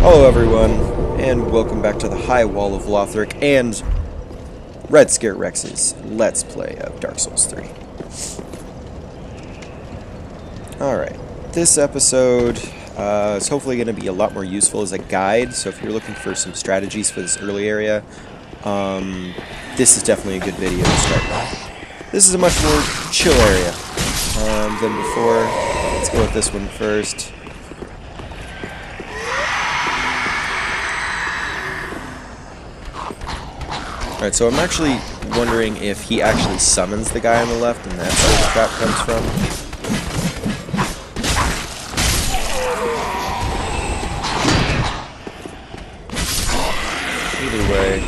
Hello everyone, and welcome back to the High Wall of Lothric and Red Scare Rex's Let's Play of Dark Souls 3. Alright, this episode is hopefully going to be a lot more useful as a guide, so if you're looking for some strategies for this early area, this is definitely a good video to start with. This is a much more chill area than before. Let's go with this one first. Alright, so I'm actually wondering if he actually summons the guy on the left and that's where the trap comes from. Either way.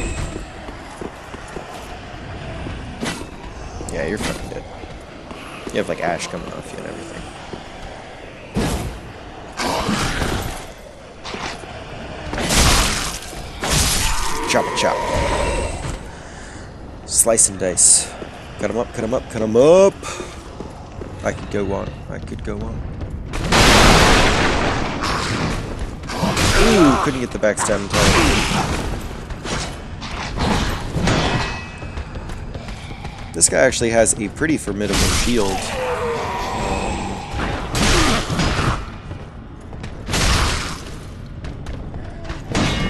Yeah, you're fucking dead. You have like ash coming off you and everything. Chop it, chop. Slice and dice. Cut him up, cut him up, cut him up! I could go on. I could go on. Ooh, couldn't get the backstab in time. This guy actually has a pretty formidable shield.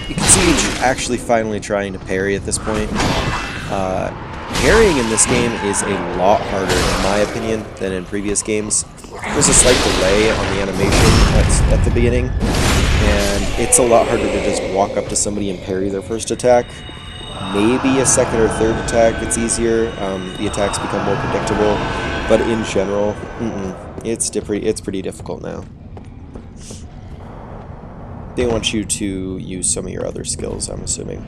You can see he's actually finally trying to parry at this point. Parrying in this game is a lot harder, in my opinion, than in previous games. There's a slight delay on the animation at the beginning, and it's a lot harder to just walk up to somebody and parry their first attack. Maybe a second or third attack, it's easier. The attacks become more predictable, but in general, it's pretty difficult now. They want you to use some of your other skills, I'm assuming.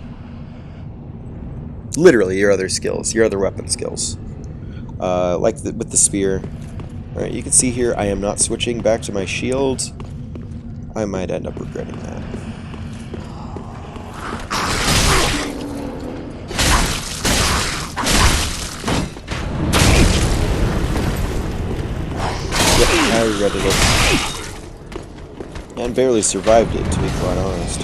Literally, your other skills, your other weapon skills. With the spear. Alright, you can see here I am not switching back to my shield. I might end up regretting that. Yep, I regretted it. And barely survived it, to be quite honest.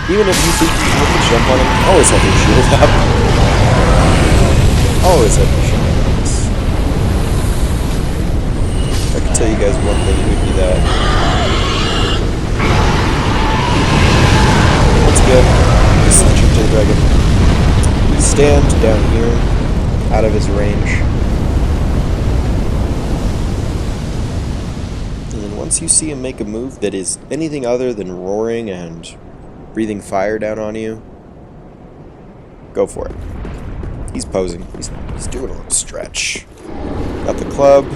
Even if you think you can jump on him, always have your shield up. Always have your shield up. I can tell you guys one thing, it would be that. Once again, this is the trick to the dragon. You stand down here, out of his range. And then once you see him make a move that is anything other than roaring and breathing fire down on you, go for it. He's posing. He's doing a little stretch. Got the club. And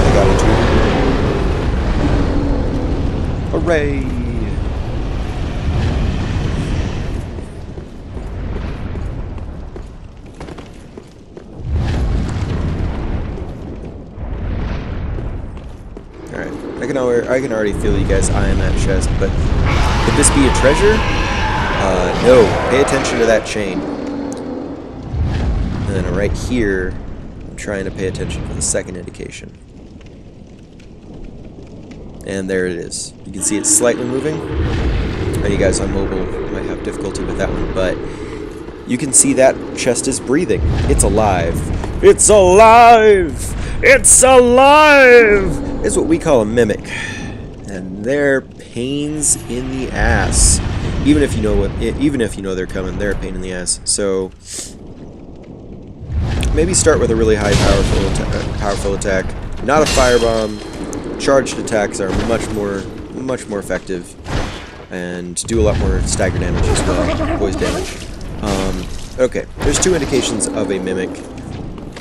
I got it too. Hooray! I can already feel you guys eyeing that chest, but could this be a treasure? No. Pay attention to that chain. And then right here, I'm trying to pay attention for the second indication. And there it is. You can see it's slightly moving. You guys on mobile might have difficulty with that one, but you can see that chest is breathing. It's alive. It's alive! It's alive! Is what we call a mimic, and they're pains in the ass. Even if you know they're coming, they're a pain in the ass. So maybe start with a really high powerful attack, not a firebomb. Charged attacks are much more effective and do a lot more stagger damage as well, poise damage. Okay, there's two indications of a mimic.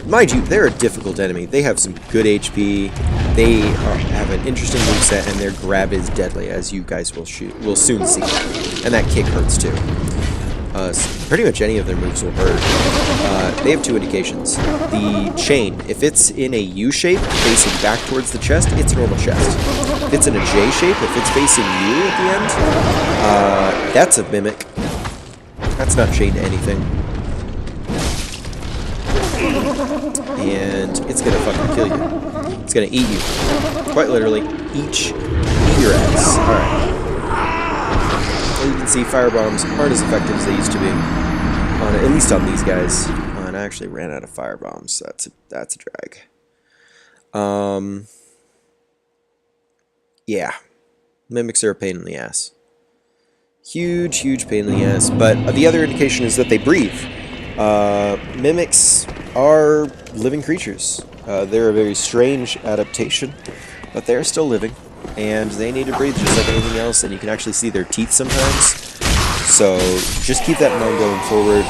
Mind you, they're a difficult enemy. They have some good HP. They have an interesting moveset, and their grab is deadly, as you guys will soon see. And that kick hurts too. pretty much any of their moves will hurt. They have two indications. The chain, if it's in a U shape facing back towards the chest, it's normal chest. If it's in a J shape, if it's facing U at the end, that's a mimic. That's not chained to anything. And it's gonna fucking kill you. It's gonna eat you. Quite literally, eat your ass. Alright. Well, you can see firebombs aren't as effective as they used to be. At least on these guys. And I actually ran out of firebombs, so that's a drag. Yeah. Mimics are a pain in the ass. Huge, huge pain in the ass. But the other indication is that they breathe. Mimics are living creatures. They're a very strange adaptation, but they're still living, and they need to breathe just like anything else, and you can actually see their teeth sometimes. So just keep that in mind going forward.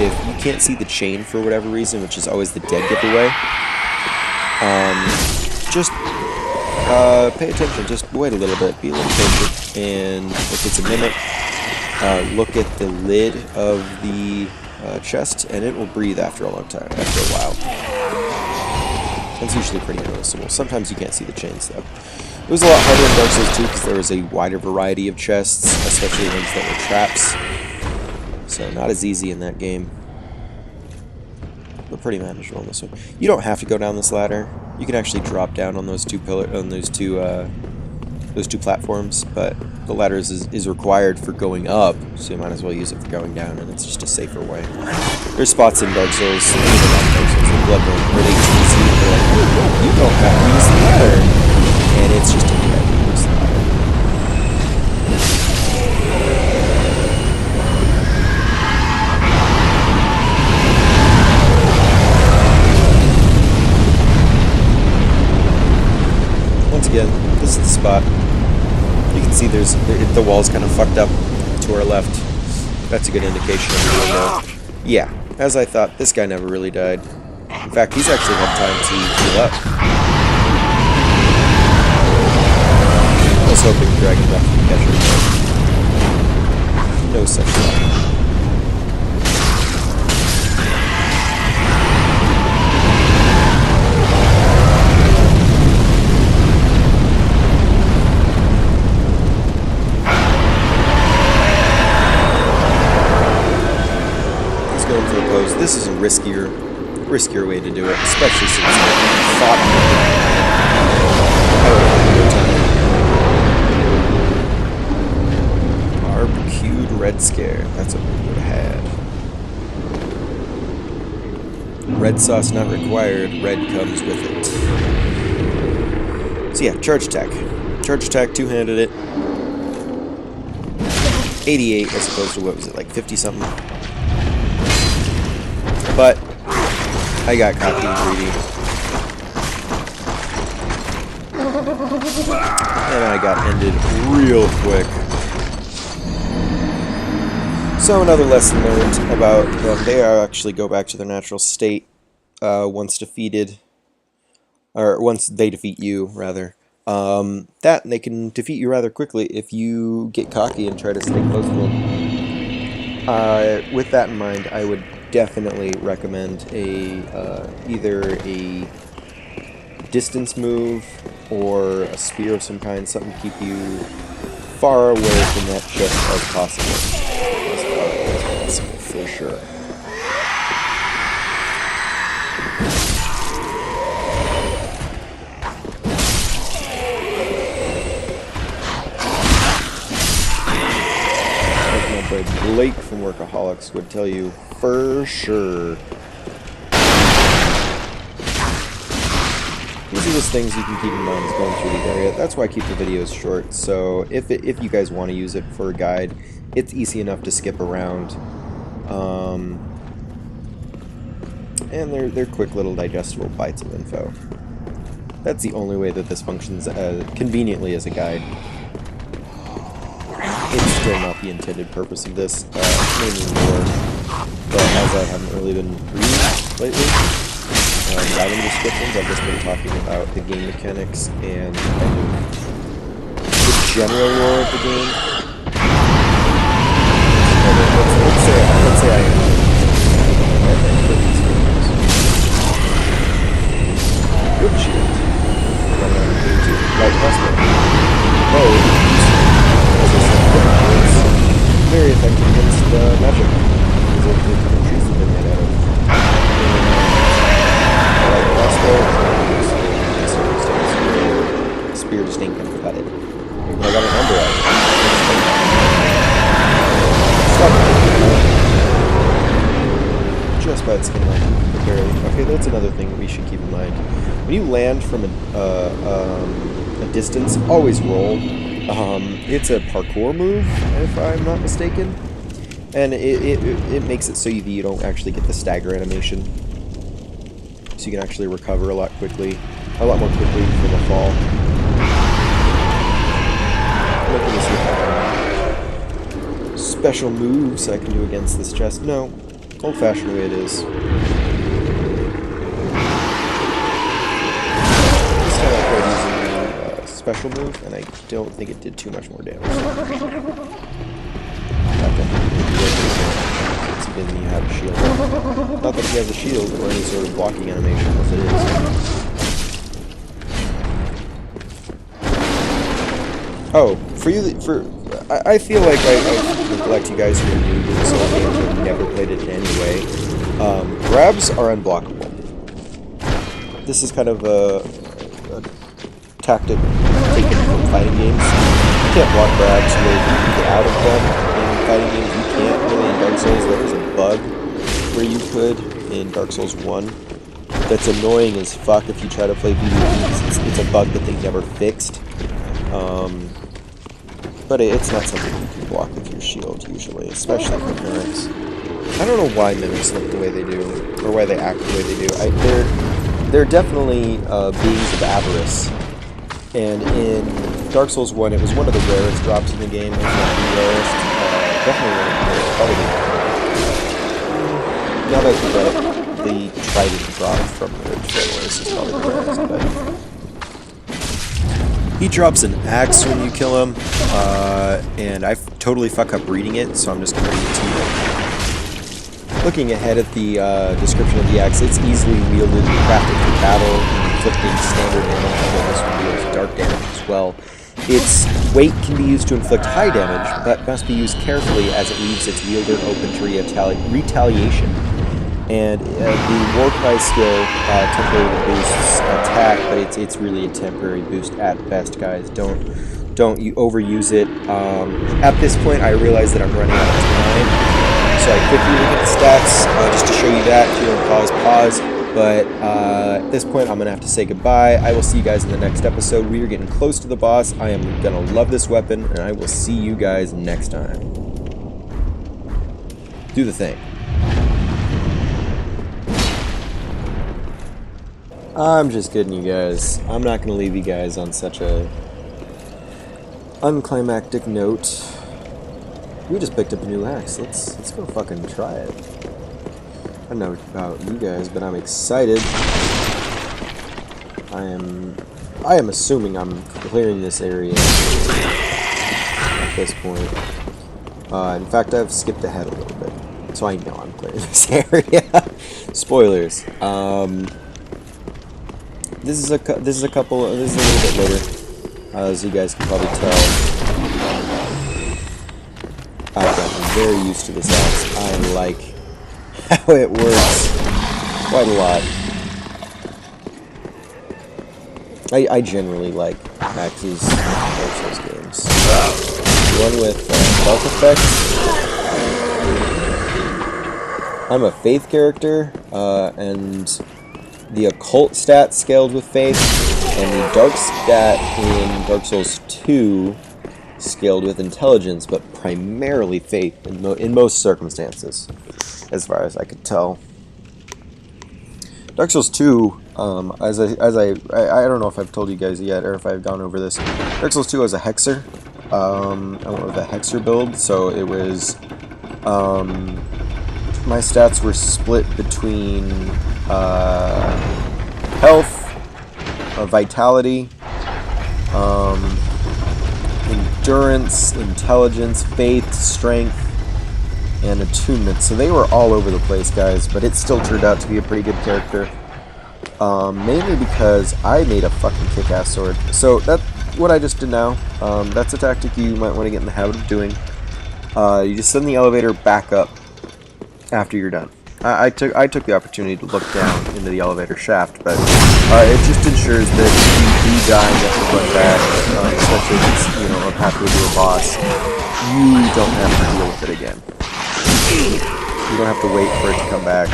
If you can't see the chain for whatever reason, which is always the dead giveaway, just pay attention. Just wait a little bit, be a little patient, and if it's a mimic, look at the lid of the chest, and it will breathe after a long time, after a while. It's usually pretty noticeable. Sometimes you can't see the chains, though. It was a lot harder in Dark Souls 2 because there was a wider variety of chests, especially ones that were traps. So not as easy in that game, but pretty manageable in this one. You don't have to go down this ladder. You can actually drop down on those two platforms, but the ladder is required for going up, so you might as well use it for going down, and it's just a safer way. There's spots in Dark Souls, in Bloodborne, where they tease you, like, you don't have to use the ladder, and it's just a bad use the ladder. Once again, this is the spot. You can see the wall's kind of fucked up to our left. That's a good indication of the window. Yeah, as I thought, this guy never really died. In fact, he's actually had time to heal up. I was hoping Dragon Buff would catch her. No such luck. This is a riskier way to do it, especially since I fought him. Barbecued Red Scare. That's what we would have had. Red sauce not required. Red comes with it. So yeah, charge attack. Charge attack, two-handed it. 88 as opposed to, what was it, like 50-something? But I got cocky and greedy. And I got ended real quick. So another lesson learned about them. They actually go back to their natural state once defeated. Or once they defeat you, rather. That, they can defeat you rather quickly if you get cocky and try to stay close to them. With that in mind, I would definitely recommend either a distance move or a spear of some kind, something to keep you far away from that chest as possible. As far as possible, for sure. Blake from Workaholics would tell you for sure. These are just things you can keep in mind as going through the area. That's why I keep the videos short. So if you guys want to use it for a guide, it's easy enough to skip around. And they're quick little digestible bites of info. That's the only way that this functions conveniently as a guide. It's still not the intended purpose of this, mainly more, but as I haven't really been reading lately, writing descriptions, I've just been talking about the game mechanics and the general lore of the game. Let's say let's say I am. Good shield. Light crossbow. Oh, it's very effective against magic. Because it can choose the thing out of. Light crossbow. Spear just ain't gonna cut it. And I got an under out. Stop. Just by its skin line, but barely. Okay, that's another thing we should keep in mind. When you land from a distance, always roll. It's a parkour move, if I'm not mistaken, and it makes it so you don't actually get the stagger animation, so you can actually recover a lot more quickly from a fall. Looking to see if I have special moves I can do against this chest. No, old-fashioned way it is. Special move, and I don't think it did too much more damage. Since he didn't even have a shield. Not that he has a shield or any sort of blocking animation as it is. Oh, I feel like I neglect you guys who are new to this whole game and never played it in any way. Grabs are unblockable. This is kind of a tactic taken from fighting games. You can't block grabs really. You can get out of them in fighting games. You can't really in Dark Souls. There was a bug where you could in Dark Souls 1 that's annoying as fuck if you try to play PvP. It's a bug that they never fixed. But it's not something you can block with your shield usually, especially for mimics. I don't know why mimics look the way they do, or why they act the way they do. They're definitely beings of avarice. And in Dark Souls 1, it was one of the rarest drops in the game. If not the rarest. Definitely one of the rarest. Probably. Now that I think about it, the trident drop from the Ridge Trailers is probably the rarest. But he drops an axe when you kill him, and I totally fuck up reading it, so I'm just going to read it to you. Looking ahead at the description of the axe, it's easily wielded and crafted for battle, inflicting standard damage, although this one deals dark damage as well. Its weight can be used to inflict high damage, but must be used carefully as it leaves its wielder open to retaliation. And the War Cry skill temporarily boosts attack, but it's really a temporary boost at best, guys. Don't you overuse it. At this point, I realize that I'm running out of time, so I quickly look at the stats just to show you that. If you want to pause. But at this point, I'm going to have to say goodbye. I will see you guys in the next episode. We are getting close to the boss. I am going to love this weapon, and I will see you guys next time. Do the thing. I'm just kidding, you guys. I'm not going to leave you guys on such a unclimactic note. We just picked up a new axe. Let's go fucking try it. I don't know about you guys, but I'm excited. I am assuming I'm clearing this area at this point. In fact, I've skipped ahead a little bit, so I know I'm clearing this area. Spoilers. This is a little bit later, as you guys can probably tell. I've gotten very used to this axe. I like how it works quite a lot. I generally like axes in Dark Souls games. One with belt effects. I'm a Faith character, and the occult stat scaled with Faith, and the dark stat in Dark Souls 2 scaled with intelligence, but primarily Faith in most circumstances, as far as I could tell. Dark Souls 2, as I don't know if I've told you guys yet, or if I've gone over this. Dark Souls 2 was a hexer. I went with a hexer build, so it was my stats were split between health, vitality, endurance, intelligence, faith, strength, and attunement. So they were all over the place, guys, but it still turned out to be a pretty good character. Mainly because I made a fucking kick-ass sword. So that's what I just did now. That's a tactic you might want to get in the habit of doing. You just send the elevator back up after you're done. I took the opportunity to look down into the elevator shaft, but it just ensures that if you do die and you have to run back, especially if it's, you know, halfway to a boss, you don't have to deal with it again. You don't have to wait for it to come back.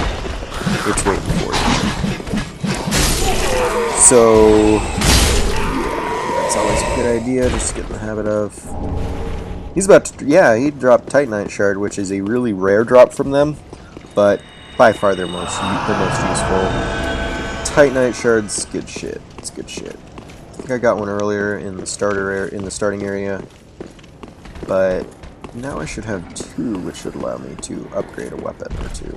It's waiting for you. So, yeah, that's always a good idea, just to get in the habit of. He's about to, yeah, he dropped Titanite Shard, which is a really rare drop from them, but by far their most useful. Titanite Shard's good shit. It's good shit. I think I got one earlier in the starting area, but now I should have two, which should allow me to upgrade a weapon or two.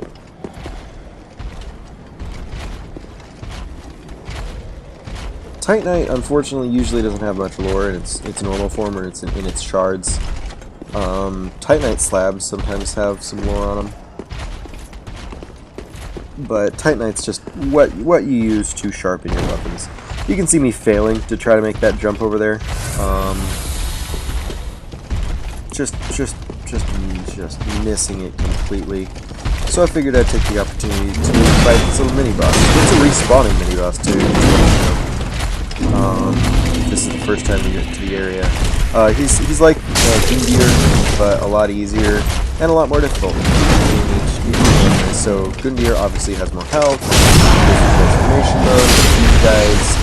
Titanite, unfortunately, usually doesn't have much lore in its normal form or in its shards. Titanite slabs sometimes have some lore on them, but Titanite's just what you use to sharpen your weapons. You can see me failing to try to make that jump over there. Just missing it completely. So I figured I'd take the opportunity to fight this little mini boss. It's a respawning mini boss too. This is the first time we get to the area. He's like Gundyr, but a lot easier and a lot more difficult. So Gundyr obviously has more health. Transformation mode. These guys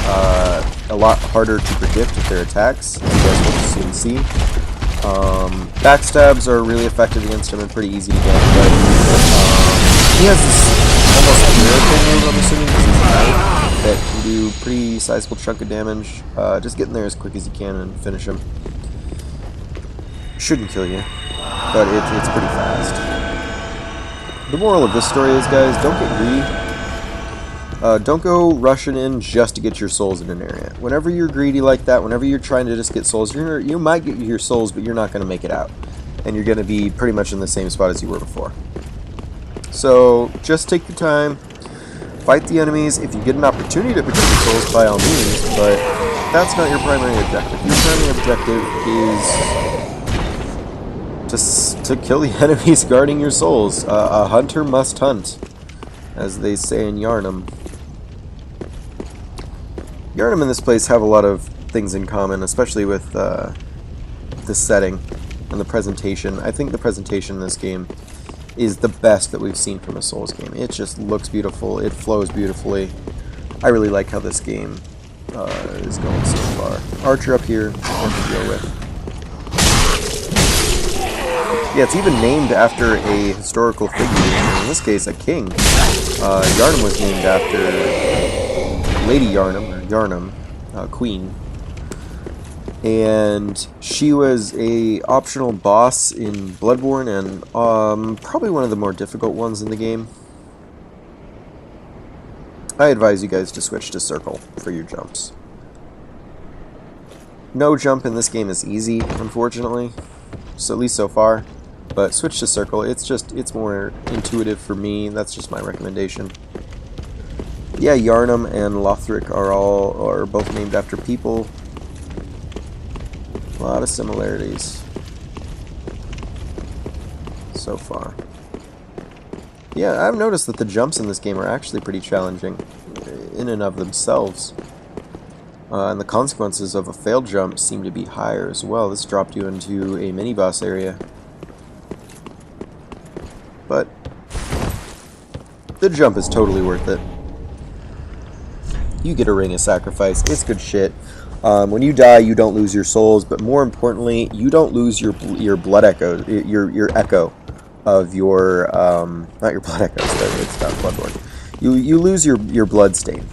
a lot harder to predict with their attacks, as you guys will soon see. Backstabs are really effective against him and pretty easy to get, but he has this almost miracle move, I'm assuming, because he's a knight, that can do pretty sizable chunk of damage. Just get in there as quick as you can and finish him. Shouldn't kill you, but it's pretty fast. The moral of this story is, guys, don't get greedy. Don't go rushing in just to get your souls in an area. Whenever you're greedy like that, whenever you're trying to just get souls, you might get your souls, but you're not going to make it out. And you're going to be pretty much in the same spot as you were before. So, just take your time, fight the enemies. If you get an opportunity to pick up your souls, by all means, but that's not your primary objective. Your primary objective is to kill the enemies guarding your souls. A hunter must hunt, as they say in Yharnam. Yharnam and this place have a lot of things in common, especially with the setting and the presentation. I think the presentation in this game is the best that we've seen from a Souls game. It just looks beautiful, it flows beautifully. I really like how this game is going so far. Archer up here, one to deal with. Yeah, it's even named after a historical figure, in this case a king. Yharnam was named after Lady Yharnam, or Yharnam, queen. And she was a optional boss in Bloodborne, and probably one of the more difficult ones in the game. I advise you guys to switch to circle for your jumps. No jump in this game is easy, unfortunately, so at least so far. But switch to circle. It's more intuitive for me. That's just my recommendation. Yeah, Yharnam and Lothric are both named after people. A lot of similarities so far. Yeah, I've noticed that the jumps in this game are actually pretty challenging in and of themselves. And the consequences of a failed jump seem to be higher as well. This dropped you into a mini-boss area. But the jump is totally worth it. You get a Ring of Sacrifice. It's good shit. When you die, you don't lose your souls, but more importantly, you don't lose your blood echo, your echo of your not your blood echoes. It's not Bloodborne. You lose your blood stain.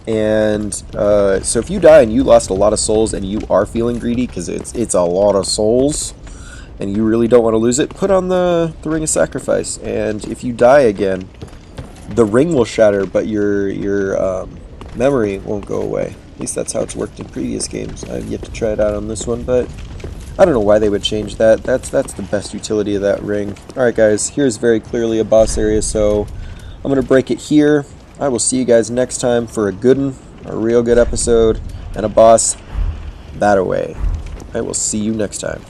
And so if you die and you lost a lot of souls and you are feeling greedy because it's a lot of souls, and you really don't want to lose it, put on the Ring of Sacrifice. And if you die again, the ring will shatter, but your memory won't go away. At least that's how it's worked in previous games. I've yet to try it out on this one, but I don't know why they would change that. That's the best utility of that ring. Alright guys, here's very clearly a boss area, so I'm going to break it here. I will see you guys next time for a good one, a real good episode, and a boss that away. I will see you next time.